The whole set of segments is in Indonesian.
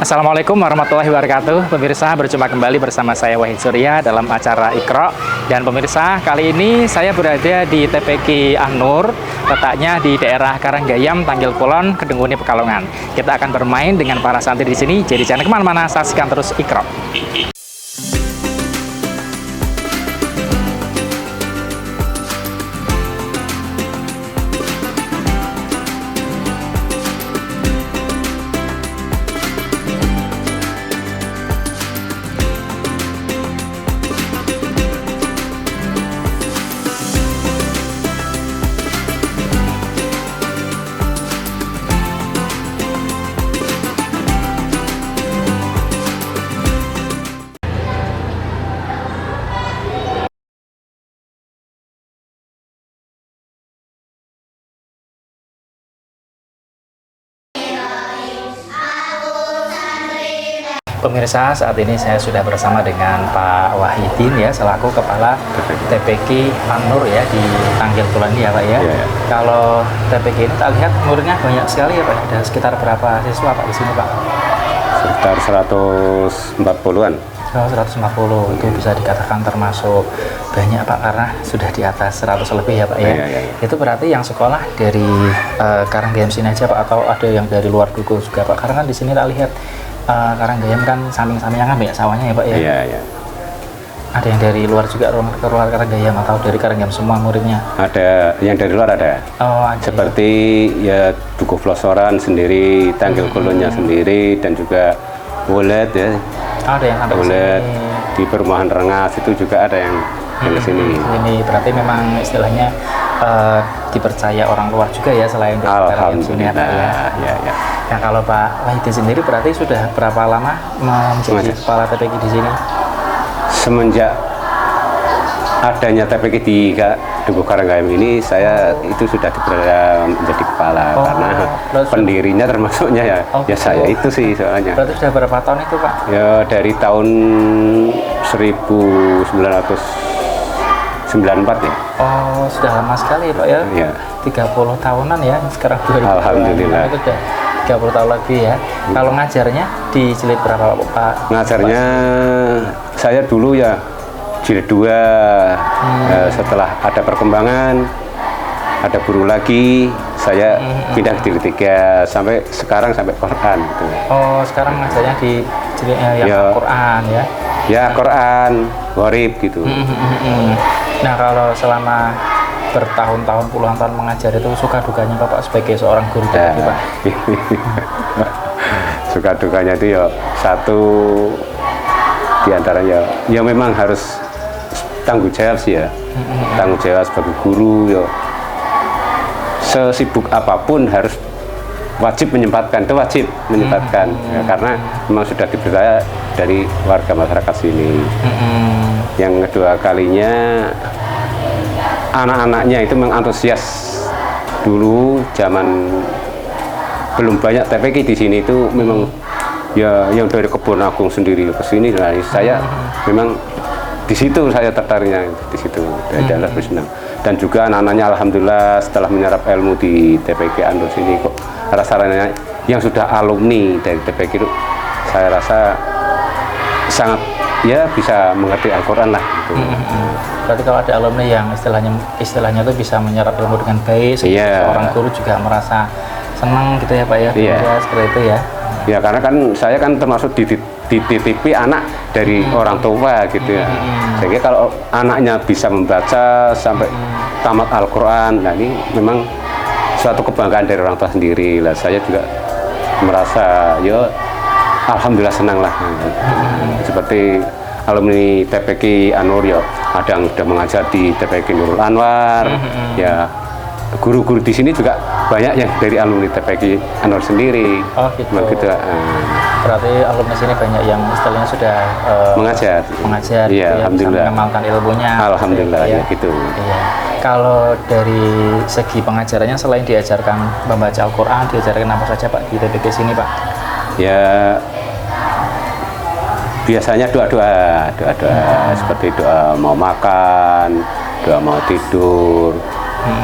Assalamualaikum warahmatullahi wabarakatuh. Pemirsa, berjumpa kembali bersama saya Wahid Surya dalam acara Iqra. Dan pemirsa, kali ini saya berada di TPQ An-Nur, letaknya di daerah Karanggayam, Tanggil Kulon, Kedunguni, Pekalongan. Kita akan bermain dengan para santri di sini. Jadi jangan kemana-mana, saksikan terus Iqra. Pemirsa, saat ini saya sudah bersama dengan Pak Wahidin ya, selaku Kepala TPQ An-Nur ya di Tanggil Kulon ya Pak ya. Ya. Kalau TPQ ini tak lihat muridnya banyak sekali ya Pak. Ada sekitar berapa siswa Pak di sini Pak? Sekitar 140-an. 140 itu bisa dikatakan termasuk banyak Pak, karena sudah di atas 100 lebih ya Pak ya. Ya. Itu berarti yang sekolah dari Karanggayam sini aja Pak, atau ada yang dari luar Duku juga Pak? Karena kan di sini tak lihat Karanggayam kan samping-sampingnya kan banyak sawahnya ya Pak ya. Iya. Ada yang dari luar juga, keluar Karanggayam, atau dari Karanggayam semua muridnya? Ada yang dari luar ada. Oh, ada. Seperti ya Dukuh Plosoran sendiri, Tanggil Kulonnya sendiri, dan juga Wulet ya. Ada yang sampai Wulet sini. di Perumahan Rengas itu juga ada yang di sini. Ini berarti memang istilahnya dipercaya orang luar juga ya, selain dari Karanggayam sini ya Pak ya. Ya. Nah, kalau Pak Wahidin sendiri berarti sudah berapa lama menjadi kepala TPQ di sini? Semenjak adanya TPQ di Dukuh Karanggayam ini, saya itu sudah dipercaya menjadi kepala, karena pendirinya termasuknya ya saya itu sih soalnya. Berarti sudah berapa tahun itu Pak? Ya dari tahun 1994 ya. Oh, sudah lama sekali Pak ya? Iya. 30 tahunan ya, sekarang 2000. Alhamdulillah. Itu udah 30 tahun lebih ya. Kalau ngajarnya di jilid berapa Pak? Ngajarnya saya dulu ya jilid 2. Setelah ada perkembangan, ada guru lagi, saya pindah ke jilid 3 sampai sekarang, sampai Quran gitu. Oh, sekarang ngajarnya di jilid yang Quran ya? Ya, Quran, Gharib gitu. Nah, kalau selama bertahun-tahun, puluhan tahun mengajar itu, suka dukanya Bapak sebagai seorang guru tadi Pak? Suka dukanya itu ya satu diantaranya ya memang harus tanggung jawab sih ya. Tanggung jawab sebagai guru ya, sesibuk apapun harus wajib menyempatkan, itu wajib menyempatkan ya, karena memang sudah dipercaya dari warga masyarakat sini. Yang kedua kalinya, anak-anaknya itu mengantusias. Dulu zaman belum banyak TPQ di sini itu memang ya yang dari Kebun Agung sendiri ke sini. Nah, saya memang di situ saya tertariknya, di situ adalah senang. Dan juga anak-anaknya alhamdulillah setelah menyerap ilmu di TPQ An-Nur sini, kok rasanya yang sudah alumni dari TPQ itu saya rasa sangat ya bisa mengerti Al-Quran lah gitu. Berarti kalau ada alumni yang istilahnya itu bisa menyerap ilmu dengan baik, sehingga seorang guru juga merasa senang gitu ya Pak ya. Ya, seperti itu ya. Ya, karena kan saya kan termasuk dititipi anak dari orang tua gitu ya. Sehingga kalau anaknya bisa membaca sampai tamat Al-Quran, nah ini memang suatu kebanggaan dari orang tua sendiri lah. Saya juga merasa ya alhamdulillah senang lah. Seperti alumni TPQ An-Nur ya, ada yang sudah mengajar di TPQ Nurul Anwar, ya guru-guru di sini juga banyak yang dari alumni TPQ An-Nur sendiri. Oh gitu. Berarti alumni sini banyak yang istilahnya sudah mengajar iya, gitu, alhamdulillah. Bisa mengamalkan ilmunya. Alhamdulillah ya gitu. Iya. Kalau dari segi pengajarannya, selain diajarkan membaca Al-Quran, diajarkan apa saja Pak di TPQ sini Pak? Ya biasanya doa-doa seperti doa mau makan, doa mau tidur,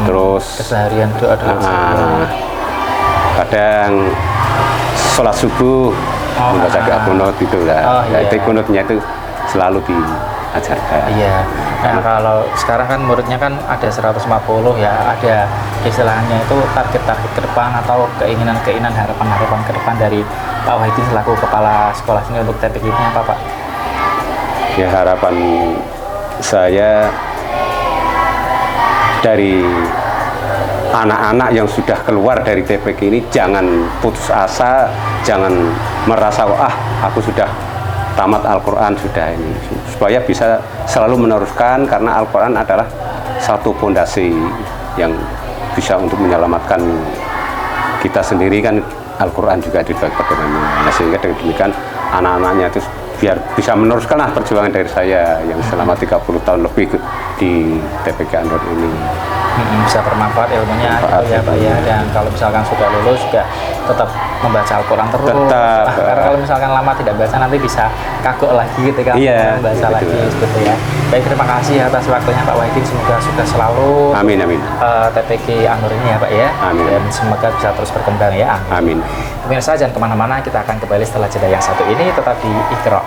terus keseharian doa-doa. Kadang sholat subuh membaca doa kunut itu lah. Oh, Ya, iya. itu kunutnya itu selalu diajarkan. Iya. Nah, kalau sekarang kan muridnya kan ada 150 ya, ada istilahnya itu target-target ke depan atau keinginan-keinginan, harapan-harapan ke depan dari Pak Wahidin selaku kepala sekolah sini untuk TPK ini apa, Pak? Ya, harapan saya dari anak-anak yang sudah keluar dari TPK ini jangan putus asa, jangan merasa aku sudah tamat Al-Quran sudah ini, supaya bisa selalu meneruskan, karena Al-Quran adalah satu fondasi yang bisa untuk menyelamatkan kita sendiri kan. Al-Quran juga dibaca pedomannya. Nah, sehingga dengan demikian anak-anaknya itu biar bisa meneruskanlah perjuangan dari saya yang selama 30 tahun lebih di TPK An-Nur ini. Bisa bermanfaat ilmunya gitu ya Pak ya. Dan kalau misalkan sudah lulus juga tetap membaca Al-Quran terus. Tetap. Karena kalau misalkan lama tidak baca nanti bisa kagok lagi gitu kan. Iya, Membaca iya, lagi betul. seperti ya. Baik, terima kasih atas waktunya Pak Wahidin. Semoga sukses selalu. Amin, amin. TPK An-Nur ini ya Pak ya. Amin. Dan semoga bisa terus berkembang ya. Amin. Pemirsa, jangan kemana-mana, kita akan kembali setelah jeda yang satu ini, tetap di Iqra.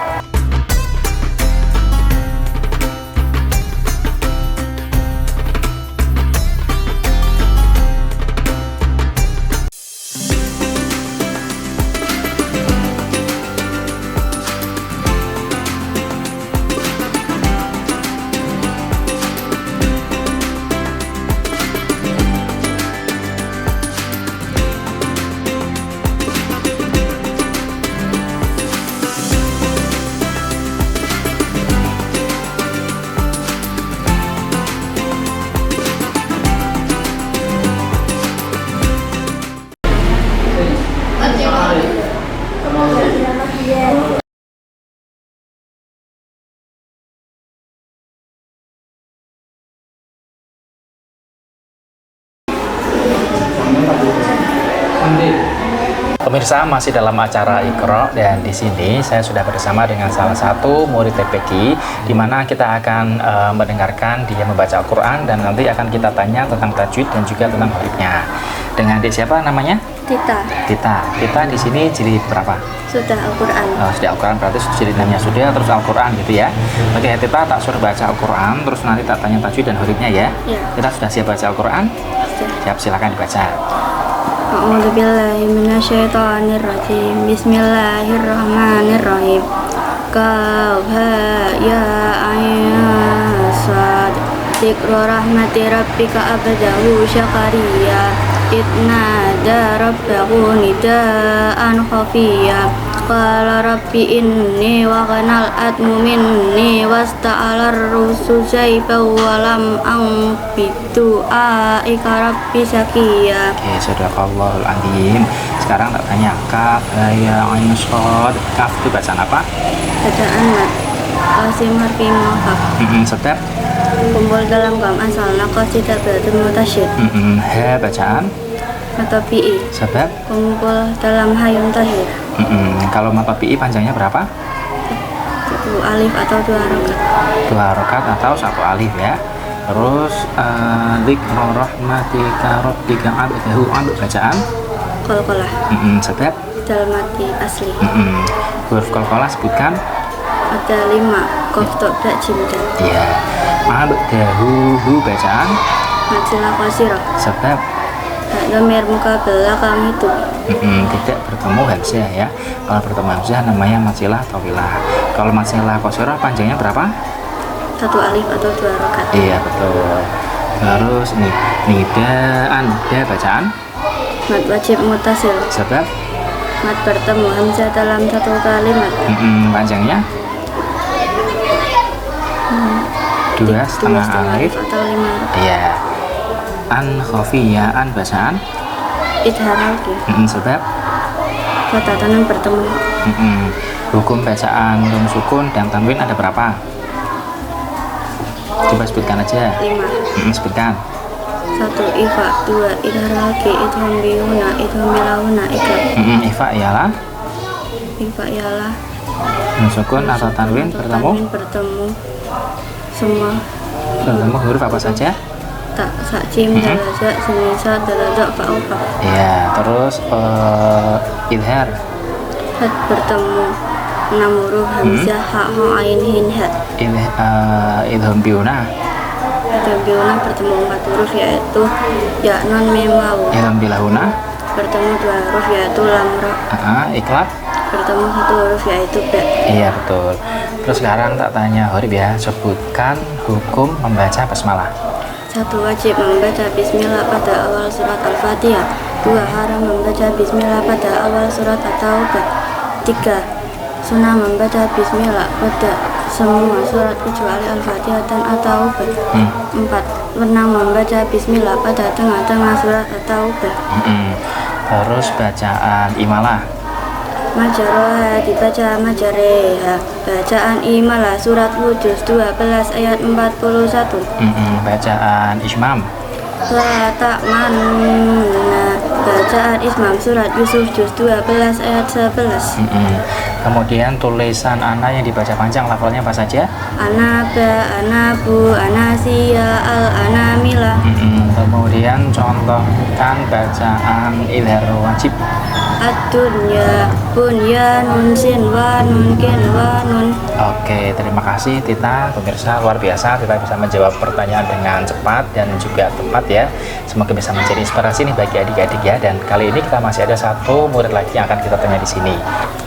Pemirsa, masih dalam acara Iqra dan di sini saya sudah bersama dengan salah satu murid TPK, di mana kita akan mendengarkan dia membaca Al-Quran dan nanti akan kita tanya tentang tajwid dan juga tentang hurufnya. Dengan adik siapa namanya? Tita, Tita di sini jilid berapa? sudah Al-Quran. Sudah Al-Quran, berarti jilidnya sudah, terus Al-Quran gitu ya. Oke, Tita tak suruh baca Al-Quran, terus nanti tak tanya tajwid dan hurufnya ya. Ya. Tita sudah siap baca Al-Quran? Sudah. Siap, silakan dibaca. A'udzubillahi minasyaitonirrajim. Bismillahirrahmanirrahim. Kaf ha ya ayn sad. Dzikru rahmati rabbika abdahu syakariya. Itnada rabbahu nidaan khafiyya. Qala rabbi inni wa ghanal atmu minni wasta'alar rusu zaiba wa lam bidu aika rabbi syakiya. Oke, sadaqallahul azim. Sekarang tak tanya, kaf ya ayn shad. Kaf itu bacaan apa? Bacaan mat qasim harfi muhaf Sedap. kumpul dalam kam asalna qasidah batun mutasyid. Ha bacaan Mata pi'i sebab. kumpul dalam hayun tahir. Kalau mata PI panjangnya berapa? 1 alif atau 2 rakaat. 2 rakaat atau 1 alif ya. Terus dzikru rahmatika rabbika abdahu bacaan Qalqalah sebab. dalam mati asli. Huruf qalqalah sebutkan. Ada 5 qaf ta ba jim dal. Iya. Abdahu bacaan Matsilah qasirah. sebab. Dhamir muqabalah kami itu. Tidak bertemu hamzah ya. Kalau bertemu hamzah namanya matsilah tawilah. Kalau matsilah qasirah panjangnya berapa? 1 alif atau 2 rakaat. Iya betul. Terus nih nidaan da bacaan Mat wajib mutasil. sebab. Mat bertemu hamzah dalam 1 kalimat. Panjangnya 2,5 alif. atau 5 rakaat. Iya. An khafiyaan bacaan Idhar lagi. sebab. Kata tanam bertemu. Hukum bacaan nun sukun dan tanwin ada berapa? Coba sebutkan aja. 5. Sebutkan. 1 ifa, 2 idhar lagi, idham bihuna, idham bilahuna, ikhlas. Ifa ialah Ifa ialah nun sukun atau tanwin bertemu. tanwin bertemu semua Bertemu huruf apa saja? tak sakjim dalaja senisa dalaja fa'ufa. Iya. Terus idhar Had bertemu 6 huruf hamzah ha ho ain hin ha. Idham biuna. Idham biuna bertemu 4 huruf yaitu ya non mim wawu. Idham bilahuna. Bertemu 2 huruf yaitu lam ra. Iklab. Bertemu 1 huruf yaitu ba. Iya betul. Terus sekarang tak tanya Horib ya, sebutkan hukum membaca basmalah. 1. Wajib membaca bismillah pada awal surat Al-Fatihah. 2. Haram membaca bismillah pada awal surat At-Taubah. 3. Sunnah membaca bismillah pada semua surat kecuali Al-Fatihah dan At-Taubah. 4. Pernah membaca bismillah pada tengah-tengah surat At-Taubah. Terus bacaan imalah. Majaroha dibaca majareha. Bacaan imalah surat Hud 12 ayat 41. Bacaan ismam. La ta'manuna. Bacaan ismam surat Yusuf juz 12 ayat 11. Kemudian tulisan ana yang dibaca panjang lafalnya apa saja? Anaba, anabu, anasiya, al-anamila. Kemudian contohkan bacaan idhar wajib. Ad-dunya bunyanun sinwanun kinwanun. Oke, terima kasih Tita. Pemirsa, luar biasa Tita bisa menjawab pertanyaan dengan cepat dan juga tepat ya. Semoga bisa menjadi inspirasi nih bagi adik-adik ya. Dan kali ini kita masih ada 1 murid lagi yang akan kita tanya di sini.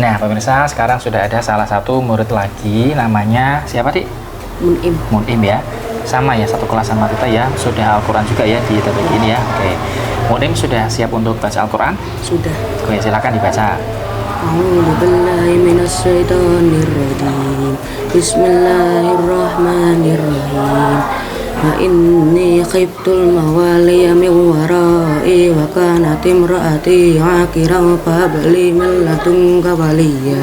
Nah, pemirsa, sekarang sudah ada salah satu murid lagi, namanya siapa, Dik? Munim. Munim ya. Sama ya, satu kelas sama Tita ya. Sudah Al-Quran juga ya di TPK ini ya. Oke. Munim sudah siap untuk baca Al-Quran? Sudah. Oke, silakan dibaca. A'udzubillahi minasyaitonirrajim. Bismillahirrahmanirrahim. Wa inni khiftul mawaliya min wara'i wa kanat imra'ati 'aqiran fa habli min ladunka waliya.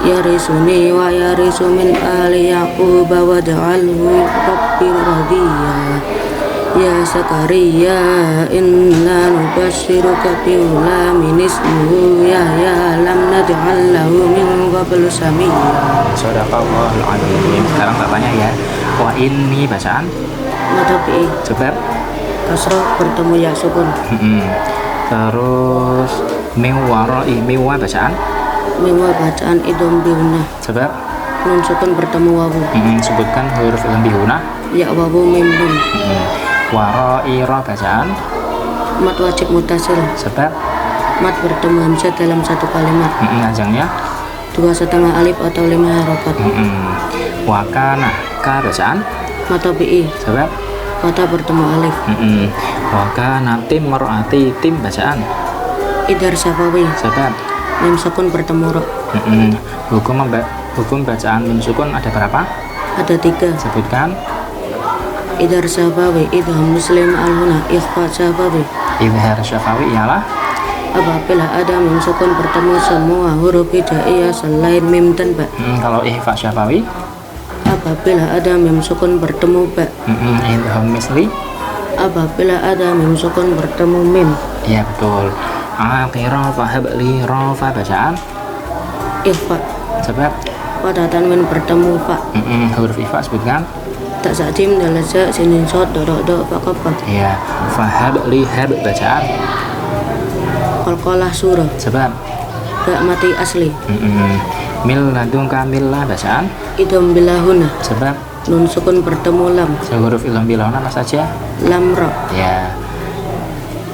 Yarisuni wa yarisu min ali Yaqub wa ja'alhu rabbi radiya. Ya Zakaria inna nubashiruka bi ghulamin ismuhu Yahya lam naj'al lahu min qablu samiyya. Shadaqallahul azim. Sekarang tak tanya ya. Wa ini bacaan Madabi sebab kasrah bertemu ya sukun. Terus miwaroi miwa bacaan Miwa bacaan idom biuna. sebab Nun sukun bertemu wawu. sebutkan huruf yang bihuna. Ya wawu mim nun. Waroi ro bacaan Mat wajib mutasil. sebab Mat bertemu hamzah dalam 1 kalimat. ajangnya 2,5 alif atau 5 harokat. wakana ka bacaan Matabi'i sebab kata bertemu alif. wakana tim merati tim bacaan Idhar syafawi sebab mim sukun bertemu ro. hukum bacaan mim sukun ada berapa? Ada 3. Sebutkan. Idhar syafawi idham muslim al-huna ikhfa syafawi. Idhar syafawi ialah Apabila ada mim sukun bertemu semua huruf hijaiyah selain mim dan ba. Kalau ihfa syafawi Apabila ada mim sukun bertemu ba. Idham misli Apabila ada mim sukun bertemu mim. iya betul. Akhirah fahabli rafa bacaan Ikhfa sebab pada tanwin bertemu fa. huruf ihfa sebutkan. Tak sajim dalaja sinin sod dodok fakapa. Iya, fahabli hab bacaan Qalqalah surah sebab gak mati asli. mil ladungka milla bacaan Idham bilahuna sebab nun sukun bertemu lam. huruf ilham bilahuna apa saja? Lam ra.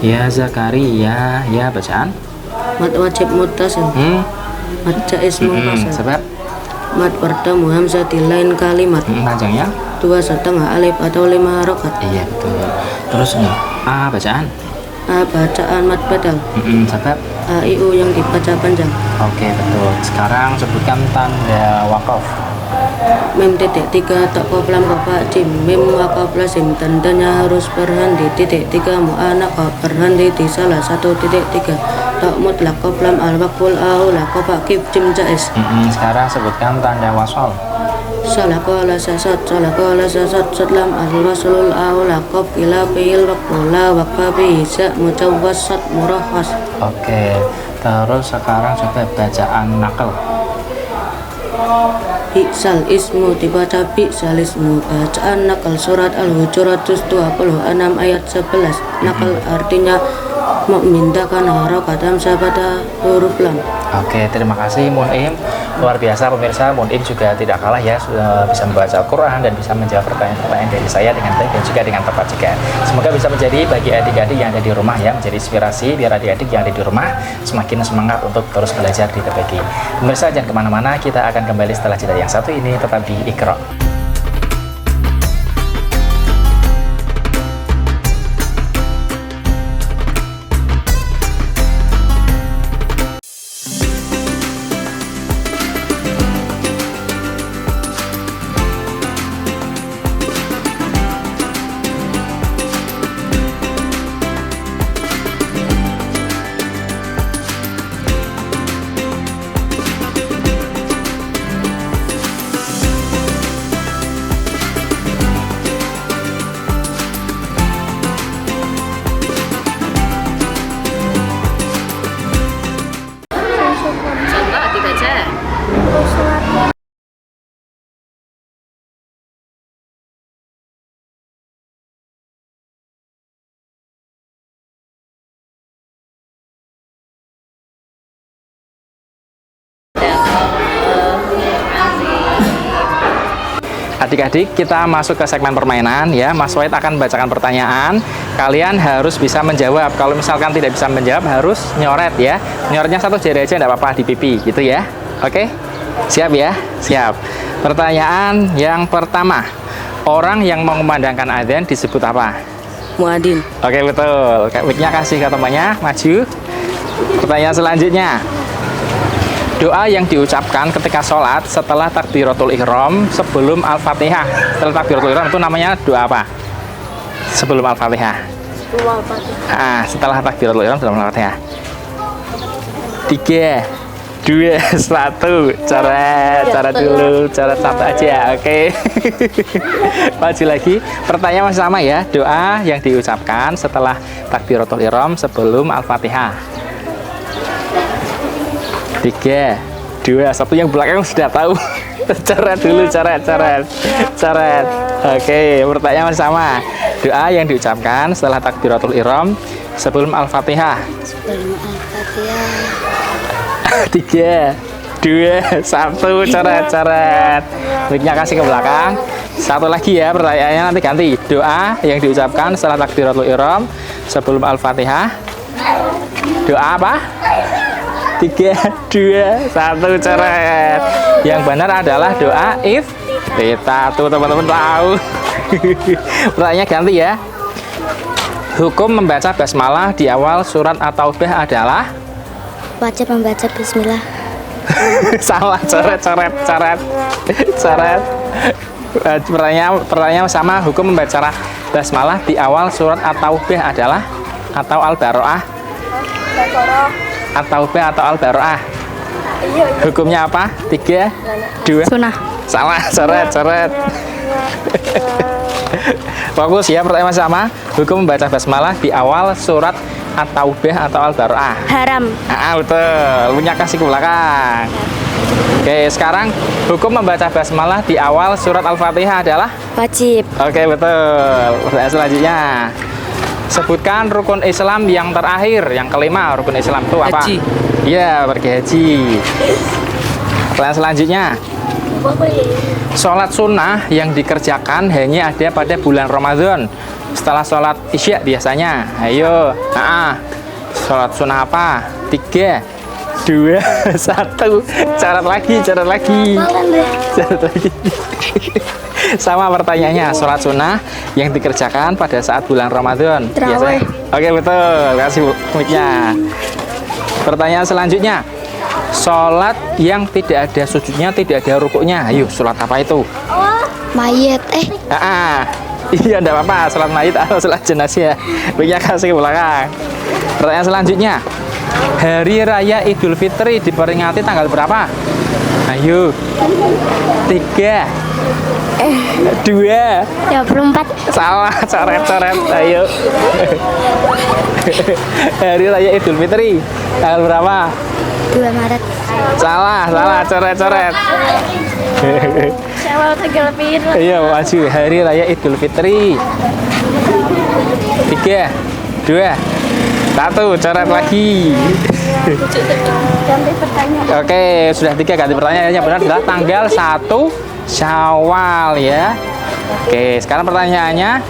Ya Zakaria ya bacaan Mat wajib muttasil. Mat jaiz munfasil. sebab Mat bertemu hamzah di lain kalimat. panjangnya 2,5 alif atau 5 harokat. iya betul. Terus nih a bacaan A bacaan mat badal. sebab A I U yang dibaca panjang. oke betul. Sekarang sebutkan tanda wakaf. Mim titik 3 tak koplam kopa jim mim wakaf lazim tandanya harus berhenti. Titik 3 mu'anaqah berhenti di salah 1.3. Tak mutlak koplam al-waqful aula kopa kif jim jaiz. Sekarang sebutkan tanda wasol. Salaqala sasat satlam al-waslul aula qaf ila fi'il waqfula waqfa bihi sa mutawwassat murahhas. Oke, terus sekarang coba bacaan nakal. Bi'sal ismu dibaca bi'sal ismu. Bacaan nakal surat Al-Hujurat 26 ayat 11. Nakal artinya mukmin kan harokatam pada huruf lam. Oke, terima kasih Munim. Luar biasa pemirsa, Munim juga tidak kalah ya, sudah bisa membaca Al-Quran dan bisa menjawab pertanyaan-pertanyaan dari saya dengan baik dan juga dengan tepat juga. Semoga bisa menjadi bagi adik-adik yang ada di rumah ya, menjadi inspirasi biar adik-adik yang ada di rumah semakin semangat untuk terus belajar di TPQ. Pemirsa jangan kemana-mana, kita akan kembali setelah jeda yang satu ini tetap di Iqra. Adik-adik, kita masuk ke segmen permainan ya. Mas Wahid akan membacakan pertanyaan. Kalian harus bisa menjawab. Kalau misalkan tidak bisa menjawab, harus nyoret ya. Nyoretnya satu jari aja, enggak apa-apa, di pipi gitu ya. Oke? Siap ya? Siap. Pertanyaan yang pertama. Orang yang mengumandangkan adzan disebut apa? Muadzin. Oke, betul. Mic-nya kasih ke temannya, maju. Pertanyaan selanjutnya. Doa yang diucapkan ketika sholat setelah takbiratul ihram sebelum Al-Fatihah. Setelah takbiratul ihram itu namanya doa apa? Sebelum Al-Fatihah. Setelah takbiratul ihram sebelum Al-Fatihah. 3, 2, 1. Cara dulu, cara satu aja. Oke. Maju lagi. Pertanyaan masih sama ya. Doa yang diucapkan setelah takbiratul ihram sebelum Al-Fatihah. 3, 2, 1. Yang belakang sudah tahu. Coret dulu, coret. Oke, pertanyaan masih sama. Doa yang diucapkan setelah takbiratul ihram sebelum Al-Fatihah. Sebelum Al-Fatihah. 3, 2, 1. Coret. Mic-nya kasih ke belakang. Satu lagi ya, pertanyaannya nanti ganti. Doa yang diucapkan setelah takbiratul ihram sebelum Al-Fatihah. Doa apa? 3, 2, 1. Coret. Yang benar adalah doa iftitah. Tuh teman-teman tahu. Pertanyaannya ganti ya. Hukum membaca basmalah di awal surat At-Taubah adalah? Wajib membaca bismillah. Salah, coret. Pertanyaan sama. Hukum membaca basmalah di awal surat At-Taubah adalah? Atau Al-Baro'ah? At-Taubah atau Al-Baro'ah? Hukumnya apa? 3, 2. Sunnah. Salah, coret. Fokus ya, pertanyaan sama. Hukum membaca basmalah di awal surat At-Taubah atau Al-Baro'ah? Haram. Betul. Punya kasih ke belakang. Oke, sekarang hukum membaca basmalah di awal surat Al-Fatihah adalah? Wajib. Oke, betul. Pertanyaan selanjutnya. Sebutkan rukun Islam yang terakhir, yang kelima. Rukun Islam itu apa? Haji. Iya, pergi haji. Pertanyaan selanjutnya. Sholat sunnah yang dikerjakan hanya ada pada bulan Ramadan setelah sholat isya biasanya. Ayo. Sholat sunnah apa? 3, 2, 1. Carat lagi. Sama pertanyaannya, sholat sunnah yang dikerjakan pada saat bulan Ramadan biasanya. Oke, betul. Kasih mic-nya. Pertanyaan selanjutnya, sholat yang tidak ada sujudnya, tidak ada rukuknya. Ayo, sholat apa itu? Mayit. Iya, enggak apa-apa. Sholat mayit atau sholat jenazah. Mic-nya kasih ke belakang. Pertanyaan selanjutnya, Hari Raya Idul Fitri diperingati tanggal berapa? Ayo. 3, 2. 24. Salah, coret. Ayo. Hari Raya Idul Fitri tanggal berapa? 2 Maret. Salah, coret. Saya mau tanggal biru. Iya, maju. Hari Raya Idul Fitri. 3, 2, Satu, coret lagi. Ganti pertanyaan. Oke, sudah 3, ganti pertanyaan. Yang benar adalah tanggal 1 Syawal ya. Oke, sekarang pertanyaannya,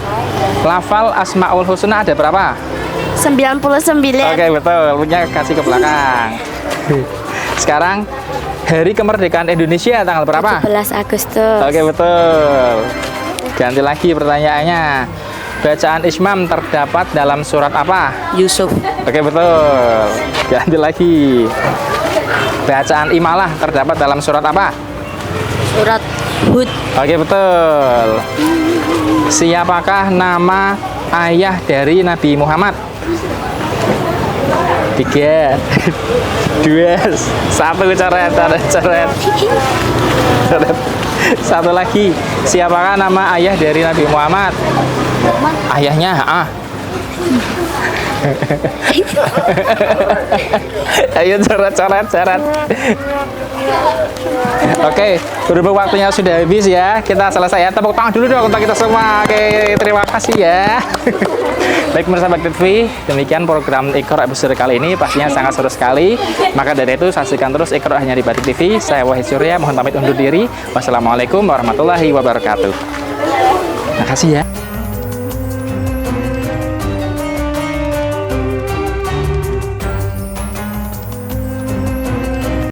lafal Asmaul Husna ada berapa? 99. Oke, betul. Punya kasih ke belakang. Sekarang hari kemerdekaan Indonesia tanggal berapa? 17 Agustus. Oke, betul. Ganti lagi pertanyaannya. Bacaan Ismam terdapat dalam surat apa? Yusuf. Oke, betul. Ganti lagi. Bacaan Imalah terdapat dalam surat apa? Surat Hud. Oke, betul. Siapakah nama ayah dari Nabi Muhammad? 3, 2, 1, coret. Satu lagi. Siapakah nama ayah dari Nabi Muhammad? Ayahnya, Ayo coret. Oke, berhubung waktunya sudah habis ya, kita selesai ya. Tepuk tangan dulu dong untuk kita semua. Oke, terima kasih ya. Baik pemirsa Bakti TV, demikian program Iqra episode kali ini pastinya sangat seru sekali. Maka dari itu saksikan terus Iqra hanya di Bakti TV. Saya Wahid Surya, mohon pamit undur diri. Wassalamualaikum warahmatullahi wabarakatuh. Terima kasih ya.